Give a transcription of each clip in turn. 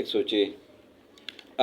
106।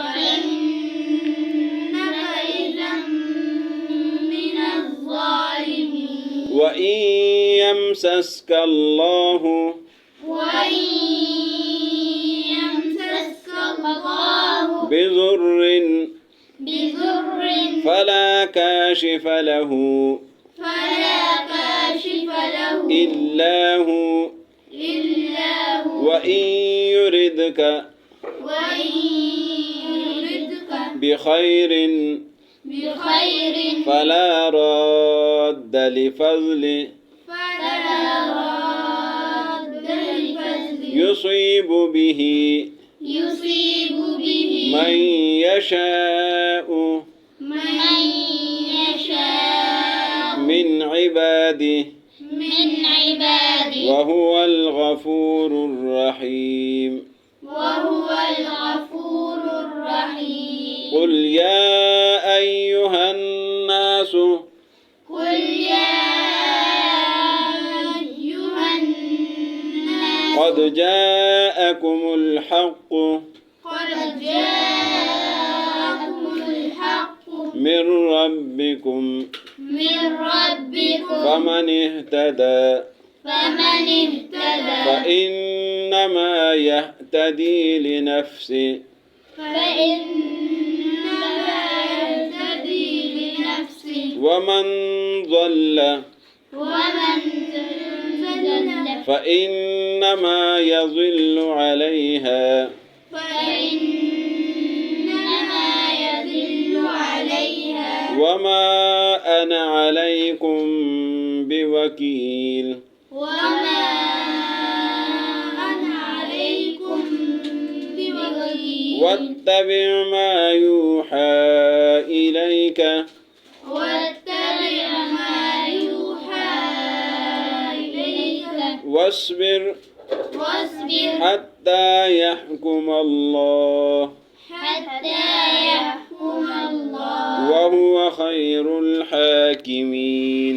فإنك إذا من الظالمين। وإن يمسسك الله وإن يمسسك الله بضر بضر فلا كاشف له فلا كاشف له إلا هو وإن يردك وإن يردك بخير بخير فلا راد لفضله فلا راد لفضله يصيب به من يشاء من يشاء من عباده وهو الغفور الرحيم. وهو الغفور الرحيم. قل يا أيها الناس قل يا أيها الناس قد جاءكم الحق قد جاءكم الحق من ربكم فمن اهتدى فإنما يهتدي لنفسه ومن ضل فإنما يضل عليها وما أنا عليكم بوكيل. وما أنا عليكم بوكيل. واتبع ما يوحى إليك واتبع ما يوحى إليك واصبر حتى يحكم الله وهو خير الحاكمين.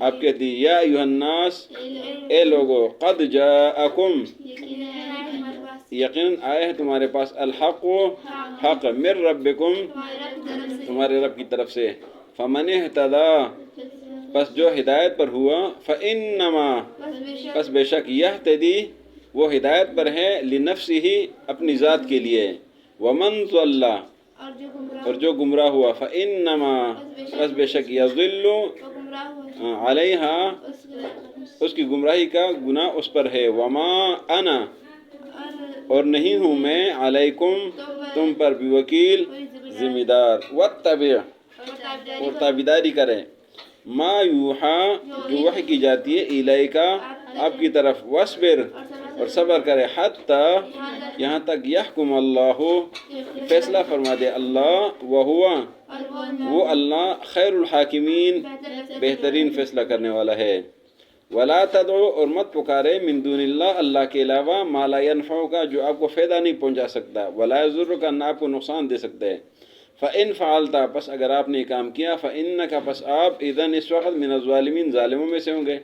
آپ کہہ دی یا ایھا الناس اے لوگو قد جاءکم یقیناً آئے ہے تمہارے پاس الحق حق من ربکم تمہارے رب کی طرف سے فمن اہتدی پس جو ہدایت پر ہوا فانما پس بے شک یہتدی وہ ہدایت پر ہے لنفسہ اپنی ذات کے لیے ومن ضل اور جو گمراہ ہوا فانما پس بے شک یضل علیہا اس کی گمراہی کا گناہ اس پر ہے وما انا اور نہیں ہوں میں علیکم تم پر بوکیل ذمہ دار واتبع اور تابعداری کرے ما یوحا جو وحی کی جاتی ہے الیکا آپ کی طرف واصبر اور صبر کرے حتی یہاں تک یحکم اللہ فیصلہ فرما دے اللہ وہ اللہ خیر الحاکمین بہترین فیصلہ کرنے والا ہے ولا تدعو اور مت پکارے من دون اللہ اللہ کے علاوہ ما لا ينفعک جو آپ کو فائدہ نہیں پہنچا سکتا ولا يضرک نہ آپ کو نقصان دے سکتا ہے فَإِن فعلتا پس اگر آپ نے کام کیا فَإِنَّكَ پس آپ اذن اس وقت من الظالمین ظالموں میں سے ہوں گے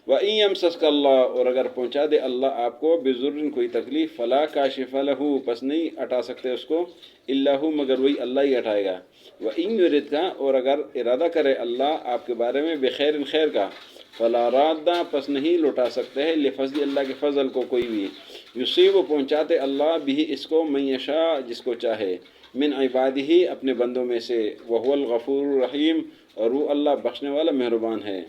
وَإِن يَمْسَسْكَ اللَّهُ اور اگر پہنچا دے اللہ آپ کو بِضُرٍ کوئی تکلیف فَلَا كَاشِفَ لَهُ پس نہیں ہٹا سکتے اس کو إِلَّا هُ مگر وہی اللہ ہی ہٹائے گا وَإِن يُرِدْكَ اور اگر ارادہ کرے اللہ آپ کے بارے میں بخیر خیر کا فَلَا رَادَّ پس نہیں لوٹا سکتے ہیں لفضل اللہ کے فضل کو کوئی بھی یصیب پہنچاتے اللہ بھی اس کو من یشاء جس کو چاہے من عبادہ اپنے بندوں میں سے وہو الغفور الرحیم اور وہ اللہ بخشنے والا مہربان ہے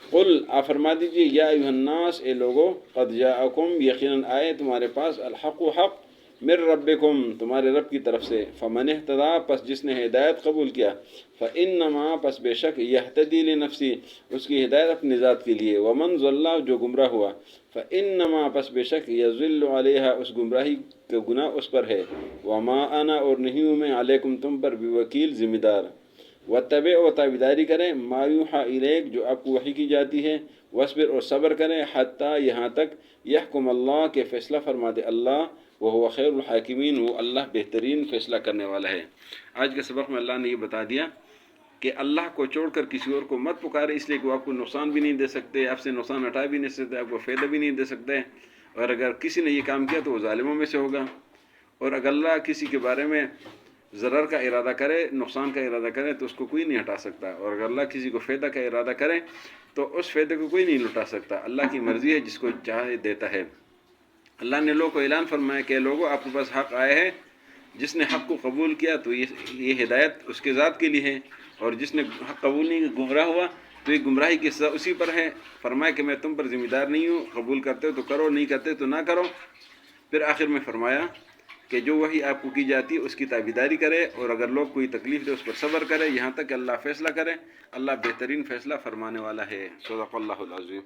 قل آپ فرما دیجیے یا ایھا الناس اے لوگو قد جاءکم یقیناً آئے تمہارے پاس الحق حق من ربکم تمہارے رب کی طرف سے فمن اہتدی پس جس نے ہدایت قبول کیا فانما پس بے شک یہتدی لنفسی اس کی ہدایت اپنی ذات کے لیے ومن ضل جو گمراہ ہوا فانما پس بے شک یضل علیہا اس گمراہی کا گناہ اس پر ہے وما انا اور نہیں ہوں میں علیکم تم پر بوکیل ذمہ دار واتبع و تابعداری کریں ما یوحا الیک جو آپ کو وحی کی جاتی ہے واصبر اور صبر کریں حتی یہاں تک یحکم اللہ کے فیصلہ فرما دے اللہ وہ خیر الحاکمین وہ اللہ بہترین فیصلہ کرنے والا ہے آج کے سبق میں اللہ نے یہ بتا دیا کہ اللہ کو چھوڑ کر کسی اور کو مت پکارے اس لیے کہ وہ آپ کو نقصان بھی نہیں دے سکتے آپ سے نقصان ہٹا بھی نہیں سکتے آپ کو فائدہ بھی نہیں دے سکتے اور اگر کسی نے یہ کام کیا تو وہ ظالموں میں سے ہوگا اور اگر اللہ کسی کے بارے میں ضرر کا ارادہ کرے نقصان کا ارادہ کرے تو اس کو کوئی نہیں ہٹا سکتا اور اگر اللہ کسی کو فائدہ کا ارادہ کرے تو اس فائدے کو کوئی نہیں لٹا سکتا اللہ کی مرضی ہے جس کو چاہے دیتا ہے اللہ نے لوگوں کو اعلان فرمایا کہ لوگوں آپ کے پاس حق آئے ہیں جس نے حق کو قبول کیا تو یہ ہدایت اس کے ذات کے لیے ہے اور جس نے حق قبول نہیں گمراہ ہوا تو یہ گمراہی کی سزا اسی پر ہے فرمایا کہ میں تم پر ذمہ دار نہیں ہوں قبول کرتے ہو تو کرو نہیں کرتے تو نہ کرو پھر آخر میں فرمایا کہ جو وحی آپ کو کی جاتی ہے اس کی تابعداری کرے اور اگر لوگ کوئی تکلیف دے اس پر صبر کرے یہاں تک کہ اللہ فیصلہ کرے اللہ بہترین فیصلہ فرمانے والا ہے صدق اللہ العظیم